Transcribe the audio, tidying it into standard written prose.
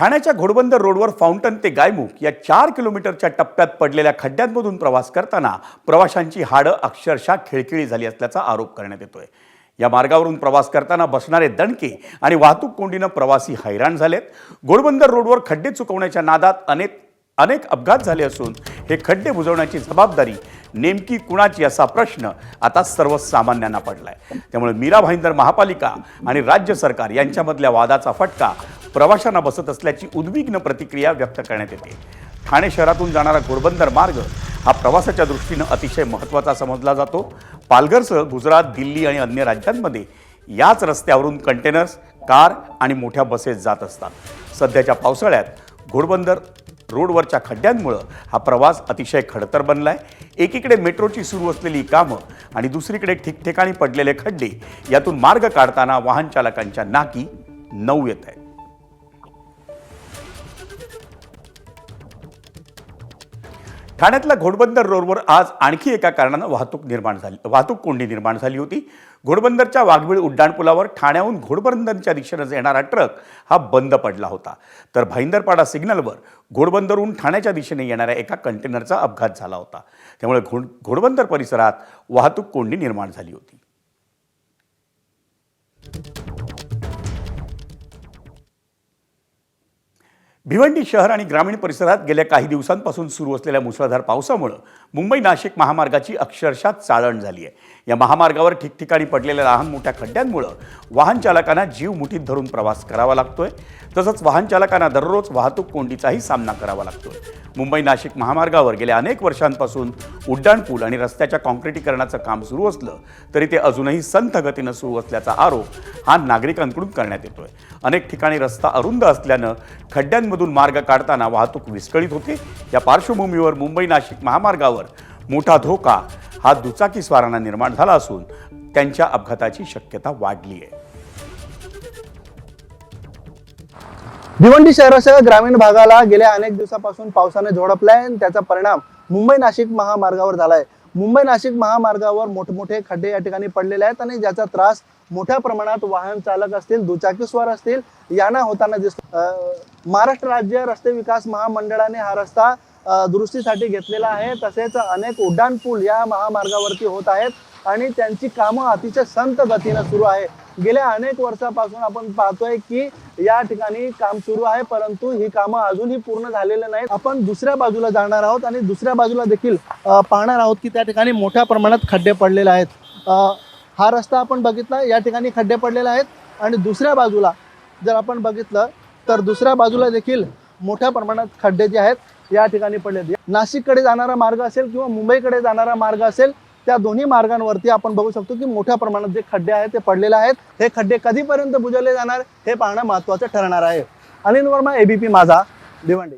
ठाण्याच्या घोडबंदर रोडवर फाउंटन ते गायमुख या 4 किलोमीटरच्या टप्प्यात पडलेल्या खड्ड्यांमधून प्रवास करताना प्रवाशांची हाडं अक्षरशः खिळखिळी झाली असल्याचा आरोप करण्यात येतोय। या मार्गावरून प्रवास करताना बसणारे दणके आणि वाहतूक कोंडीनं प्रवासी हैराण झालेत। घोडबंदर रोडवर खड्डे चुकवण्याच्या नादात अनेक अपघात झाले असून हे खड्डे बुजवण्याची जबाबदारी नेमकी कुणाची असा प्रश्न आता सर्वसामान्यांना पडलाय। त्यामुळे मीरा भाईंदर महापालिका आणि राज्य सरकार यांच्यामधल्या वादाचा फटका प्रवाशांना बसत असल्याची उद्विग्न प्रतिक्रिया व्यक्त करण्यात येते। ठाणे शहरातून जाणारा घोडबंदर मार्ग हा प्रवासाच्या दृष्टीने अतिशय महत्त्वाचा समजला जातो। पालघरसह गुजरात, दिल्ली आणि अन्य राज्यांमध्ये याच रस्त्यावरून कंटेनर्स, कार आणि मोठ्या बसेस जात असतात। सध्याच्या पावसाळ्यात घोडबंदर रोडवरच्या खड्ड्यांमुळे हा प्रवास अतिशय खडतर बनलाय। एकीकडे मेट्रोची सुरू असलेली कामं आणि दुसरीकडे ठिकठिकाणी पडलेले खड्डे यातून मार्ग काढताना वाहन चालकांच्या नाकी नऊ येत आहे। ठाण्यातल्या घोडबंदर रोडवर आज आणखी एका कारणानं वाहतूक कोंडी निर्माण झाली होती। घोडबंदरच्या वाघबीळ उड्डाणपुलावर ठाण्याहून घोडबंदरच्या दिशेने येणारा ट्रक हा बंद पडला होता, तर भाईंदरपाडा सिग्नलवर घोडबंदरहून ठाण्याच्या दिशेने येणाऱ्या एका कंटेनरचा अपघात झाला होता। त्यामुळे घोडबंदर परिसरात वाहतूक कोंडी निर्माण झाली होती। भिवंडी शहर आणि ग्रामीण परिसरात गेल्या काही दिवसांपासून सुरू असलेल्या मुसळधार पावसामुळे मुंबई-नाशिक महामार्गाची अक्षरशः चाळण झाली आहे। या महामार्गावर ठिकठिकाणी पडलेल्या लहान मोठ्या खड्ड्यांमुळे वाहन चालकांना जीव मुठीत धरून प्रवास करावा लागतोय, तसंच वाहन चालकांना दररोज वाहतूक कोंडीचाही सामना करावा लागतोय। मुंबई-नाशिक महामार्गावर गेल्या अनेक वर्षांपासून उड्डाणपूल आणि रस्त्याच्या काँक्रिटीकरणाचं काम सुरू असलं तरी ते अजूनही संथ गतीनं सुरू असल्याचा आरोप हा नागरिकांकडून करण्यात येतोय। अनेक ठिकाणी रस्ता अरुंद असल्यानं खड्ड्यांमधून मार्ग काढताना वाहतूक विस्कळीत होते। या पार्श्वभूमीवर मुंबई-नाशिक महामार्गावर मोठा धोका हा दुचाकीस्वारांना निर्माण झाला असून त्यांच्या अपघाताची शक्यता वाढली आहे। भिवंडी शहरासह ग्रामीण भागाला गेल्या अनेक दिवसापासून पावसाने झोडपलाय आणि त्याचा परिणाम मुंबई-नाशिक महामार्गावर झालाय। मुंबई-नाशिक महामार्गावर मोठमोठे खड्डे या ठिकाणी पडलेले आहेत आणि ज्याचा त्रास मोठ्या प्रमाणात वाहन चालक असतील, दुचाकीस्वार असतील यांना होताना दिसतो। महाराष्ट्र राज्य रस्ते विकास महामंडळाने हा रस्ता दुरुस्तीसाठी घेतलेला आहे। तसेच अनेक उड्डाणपूल या महामार्गावरती होत आहेत आणि त्यांची कामं अतिशय संत गतीने सुरू आहे। गेल्या अनेक वर्षापासून आपण पाहतोय की या ठिकाणी काम सुरू आहे, परंतु ही कामं अजूनही पूर्ण झालेले नाहीत। आपण दुसऱ्या बाजूला जाणार आहोत आणि दुसऱ्या बाजूला देखील पाहणार आहोत की त्या ठिकाणी मोठ्या प्रमाणात खड्डे पडलेले आहेत। हा रस्ता आपण बघितला, या ठिकाणी खड्डे पडलेले आहेत आणि दुसऱ्या बाजूला जर आपण बघितलं तर दुसऱ्या बाजूला देखील मोठ्या प्रमाणात खड्डे जे आहेत या ठिकाणी पडलेले। नाशिककडे जाणारा मार्ग असेल किंवा मुंबईकडे जाणारा मार्ग असेल, त्या दोन्ही मार्गांवरती आपण बघू शकतो की मोठ्या प्रमाणात जे खड्डे आहेत ते पडलेले आहेत। हे खड्डे कधीपर्यंत बुजवले जाणार हे पाहणं महत्त्वाचं ठरणार आहे। अनिल वर्मा, ABP माझा, भिवंडी।